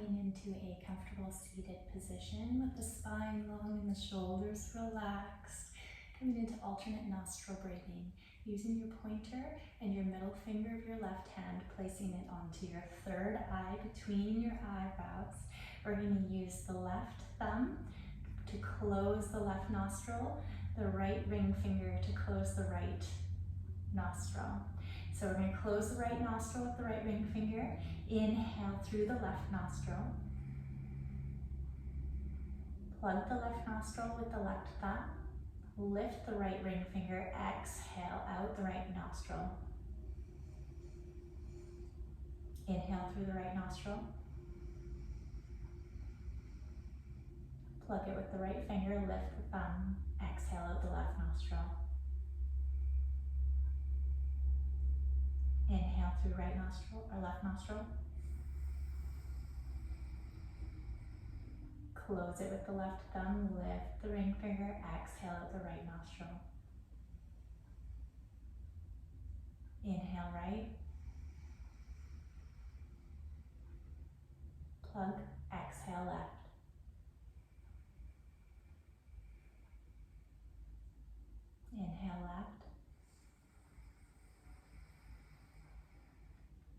coming into a comfortable seated position with the spine long and the shoulders relaxed. Coming into alternate nostril breathing, using your pointer and your middle finger of your left hand, placing it onto your third eye between your eyebrows. We're going to use the left thumb to close the left nostril, the right ring finger to close the right nostril. So we're going to close the right nostril with the right ring finger. Inhale through the left nostril. Plug the left nostril with the left thumb. Lift the right ring finger. Exhale out the right nostril. Inhale through the right nostril. Plug it with the right finger. Lift the thumb. Exhale out the left nostril. Inhale through right nostril or left nostril. Close it with the left thumb, lift the ring finger, exhale out the right nostril. Inhale right. Plug, exhale left. Inhale left.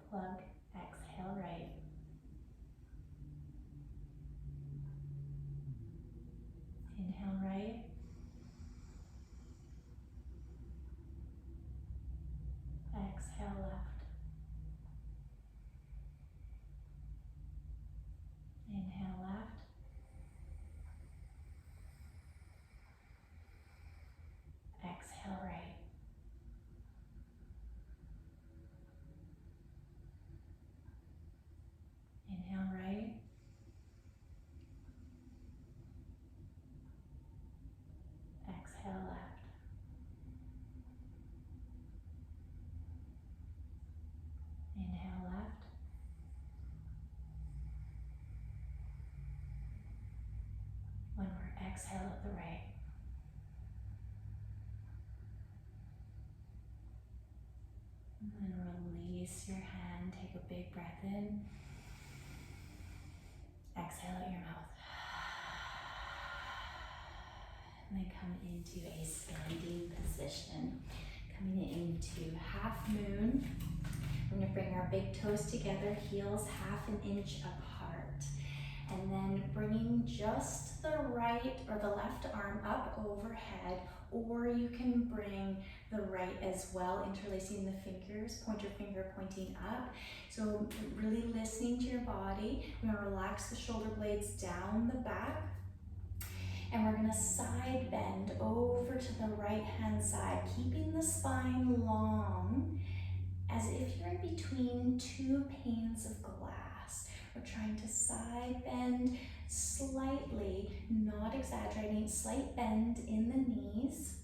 Plug, exhale right. Inhale right. Exhale left. Inhale left. Exhale right. Inhale right. Exhale left. Inhale left. One more, exhale at the right. And then release your hand, take a big breath in. Exhale out your mouth. And then come into a standing position. Coming into half moon. We're going to bring our big toes together, heels half an inch apart. And then bringing just the right or the left arm up overhead, or you can bring the right as well, interlacing the fingers, pointer finger pointing up. So really listening to your body. We're going to relax the shoulder blades down the back. And we're going to side bend over to the right hand side, keeping the spine long as if you're in between two panes of glass. We're trying to side bend slightly, not exaggerating, slight bend in the knees.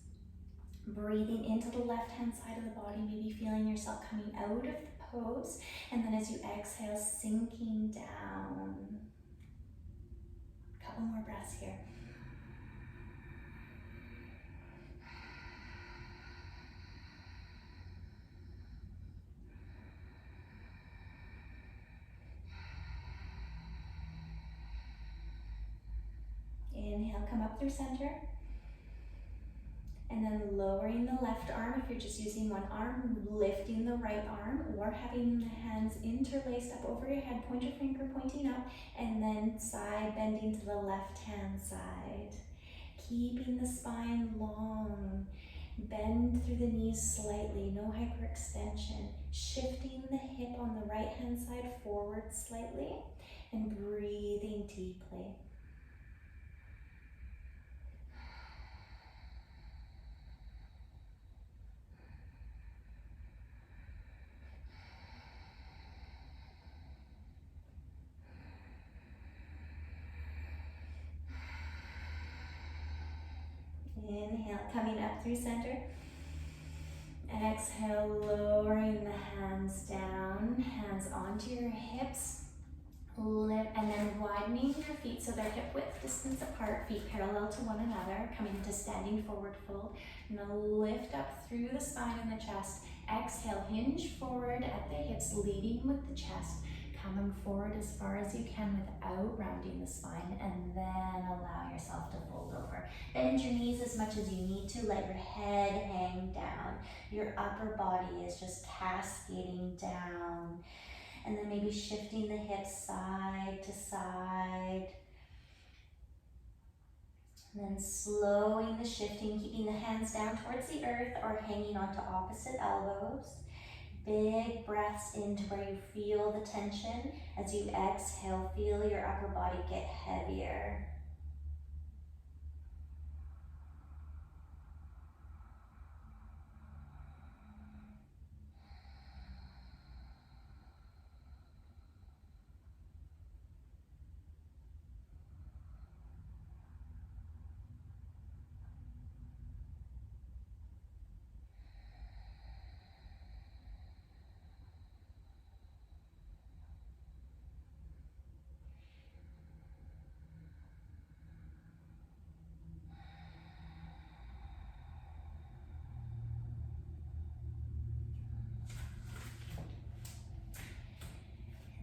Breathing into the left hand side of the body, maybe feeling yourself coming out of the pose. And then as you exhale, sinking down. A couple more breaths here. Inhale, come up through center. And then lowering the left arm, if you're just using one arm, lifting the right arm, or having the hands interlaced up over your head, pointer finger pointing up, and then side bending to the left hand side. Keeping the spine long. Bend through the knees slightly, no hyperextension. Shifting the hip on the right hand side forward slightly, and breathing deeply. Inhale, coming up through center. Exhale, lowering the hands down, hands onto your hips. Lift, and then widening your feet so they're hip width distance apart, feet parallel to one another, coming into standing forward fold. Now lift up through the spine and the chest. Exhale, hinge forward at the hips, leading with the chest. coming forward as far as you can without rounding the spine, and then allow yourself to fold over. Bend your knees as much as you need to, let your head hang down. Your upper body is just cascading down. And then maybe shifting the hips side to side. And then slowing the shifting, keeping the hands down towards the earth or hanging onto opposite elbows. Big breaths into where you feel the tension. As you exhale, feel your upper body get heavier.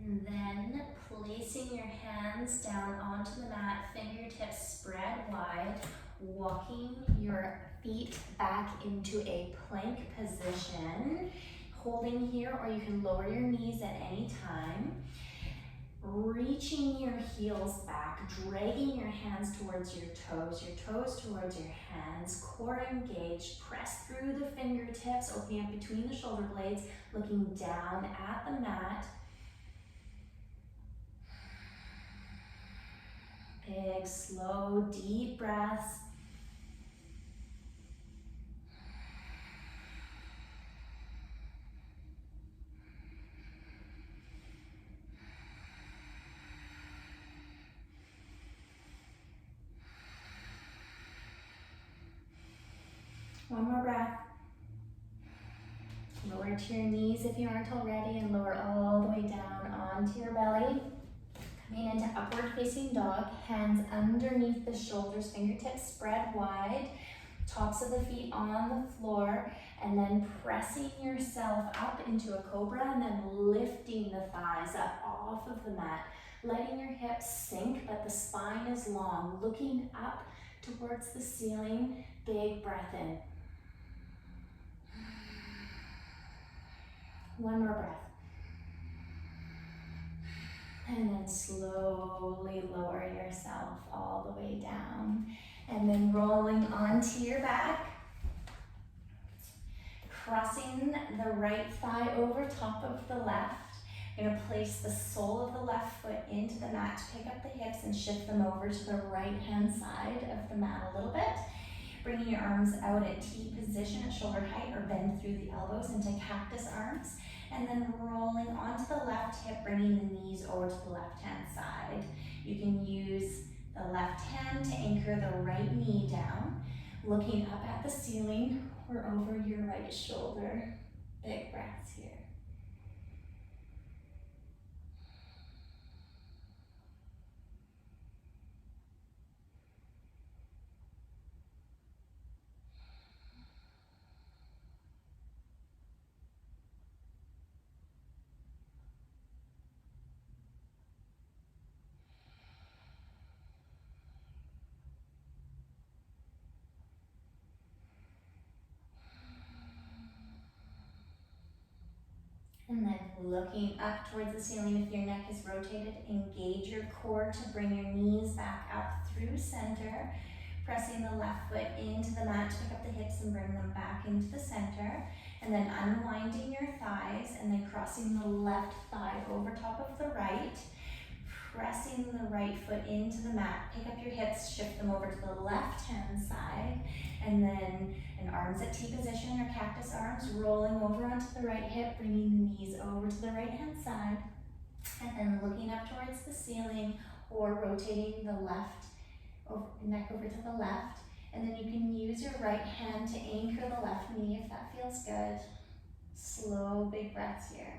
And then placing your hands down onto the mat, fingertips spread wide, walking your feet back into a plank position, holding here, or you can lower your knees at any time. Reaching your heels back, dragging your hands towards your toes towards your hands, core engaged, press through the fingertips, opening up between the shoulder blades, looking down at the mat. Big, slow, deep breaths. One more breath. Lower to your knees if you aren't already, and lower all the way down onto your belly. Coming into upward facing dog, hands underneath the shoulders, fingertips spread wide, tops of the feet on the floor, and then pressing yourself up into a cobra, and then lifting the thighs up off of the mat, letting your hips sink, but the spine is long, looking up towards the ceiling. Big breath in. One more breath. And then slowly lower yourself all the way down. And then rolling onto your back. Crossing the right thigh over top of the left. You're going to place the sole of the left foot into the mat to pick up the hips and shift them over to the right hand side of the mat a little bit. Bringing your arms out at T position at shoulder height, or bend through the elbows into cactus arms. And then rolling onto the left hip, bringing the knees over to the left hand side. You can use the left hand to anchor the right knee down, looking up at the ceiling or over your right shoulder. Big breaths here. And then looking up towards the ceiling, if your neck is rotated, engage your core to bring your knees back up through center. Pressing the left foot into the mat to pick up the hips and bring them back into the center. And then unwinding your thighs and then crossing the left thigh over top of the right. Pressing the right foot into the mat. Pick up your hips, shift them over to the left hand side. And then arms at T position or cactus arms, rolling over onto the right hip, bringing the knees over to the right hand side. And then looking up towards the ceiling or rotating the left neck over to the left. And then you can use your right hand to anchor the left knee if that feels good. Slow, big breaths here.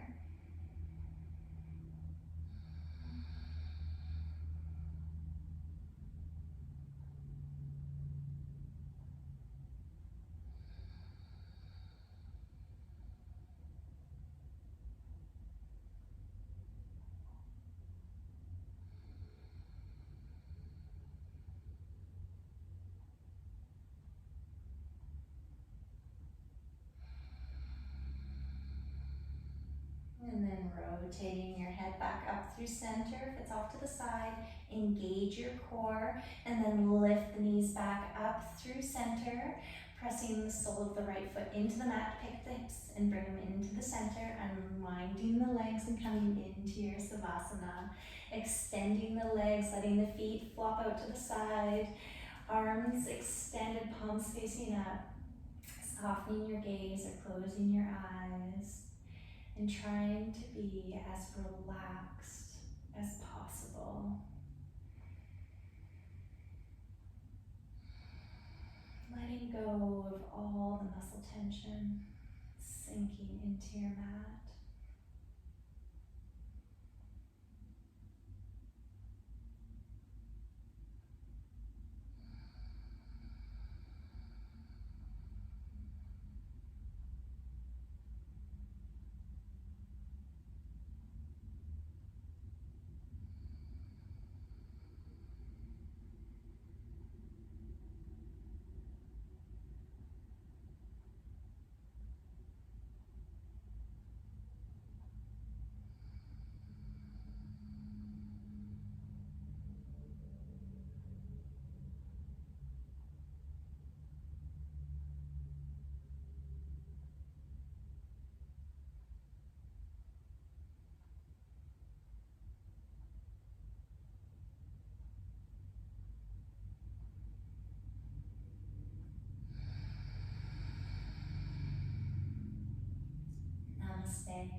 And then rotating your head back up through center. If it's off to the side, engage your core, and then lift the knees back up through center, pressing the sole of the right foot into the mat, pick the hips and bring them into the center, unwinding the legs and coming into your Savasana. Extending the legs, letting the feet flop out to the side, arms extended, palms facing up, softening your gaze or closing your eyes, and trying to be as relaxed as possible. Letting go of all the muscle tension, sinking into your mat. Namaste.